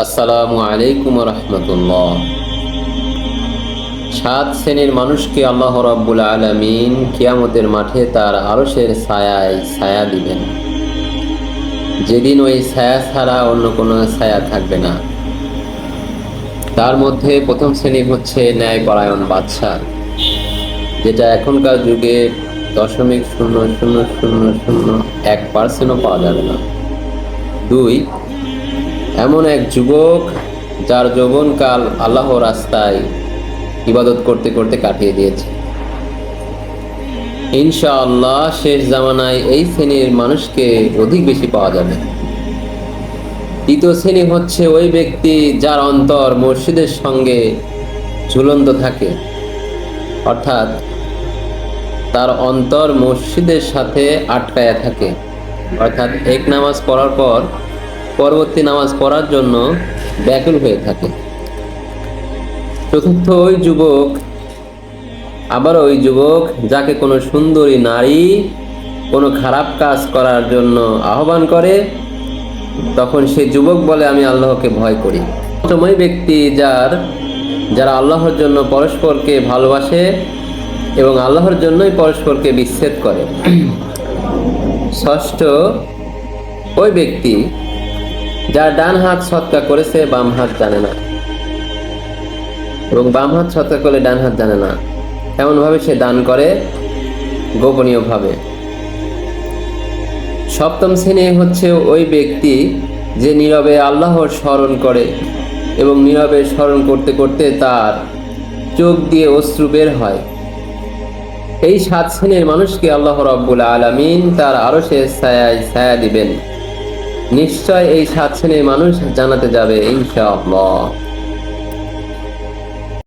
আসসালামু আলাইকুম রহমতুল্লাহ। 7 শ্রেণীর মানুষকে আল্লাহ রাব্বুল আলামিন কিয়ামতের মাঠে তার আরশের ছায়ায় ছায়া দিবেন, যেদিন ওই ছায়া ছাড়া অন্য কোনো ছায়া থাকবে না। তার মধ্যে প্রথম শ্রেণী হচ্ছে ন্যায়পরায়ণ বাদশাহ, যেটা এখনকার যুগে 0.0001% পাওয়া যাবে না। 2, এমন এক যুবক যার যৌবনকাল আল্লাহ রাস্তায় ইবাদত করতে করতে কাটিয়ে দিয়েছে। ইনশাআল্লাহ শেষ জামানায় এই শ্রেণীর মানুষকে অধিক বেশি পাওয়া যাবে। তৃতীয় শ্রেণী হচ্ছে ওই ব্যক্তি যার অন্তর মসজিদের সঙ্গে ঝুলন্ত থাকে, অর্থাৎ তার অন্তর মসজিদের সাথে আটকায়া থাকে, অর্থাৎ এক নামাজ পড়ার পর পরবর্তী নামাজ পড়ার জন্য ব্যাকুল হয়ে থাকে। চতুর্থ ওই যুবক যাকে কোনো সুন্দরী নারী কোনো খারাপ কাজ করার জন্য আহ্বান করে, তখন সেই যুবক বলে আমি আল্লাহকে ভয় করি। পঞ্চম ওই ব্যক্তি যারা আল্লাহর জন্য পরস্পরকে ভালোবাসে এবং আল্লাহর জন্যই পরস্পরকে বিচ্ছেদ করে। ষষ্ঠ ওই ব্যক্তি যার ডান হাত সৎকা করেছে বাম হাত জানে না, এবং বাম হাত সৎকা করলে ডান হাত জানে না, এমনভাবে সে দান করে গোপনীয়ভাবে। সপ্তম শ্রেণী হচ্ছে ওই ব্যক্তি যে নীরবে আল্লাহর স্মরণ করে এবং নীরবে স্মরণ করতে করতে তার চোখ দিয়ে অশ্রু বের হয়। এই 7 শ্রেণীর মানুষকে আল্লাহ রাব্বুল আলামিন তার আরশের ছায়ায় ছায়া দিবেন। নিশ্চয় এই 7 শ্রেণীর মানুষ জান্নাতে যাবে ইনশাআল্লাহ।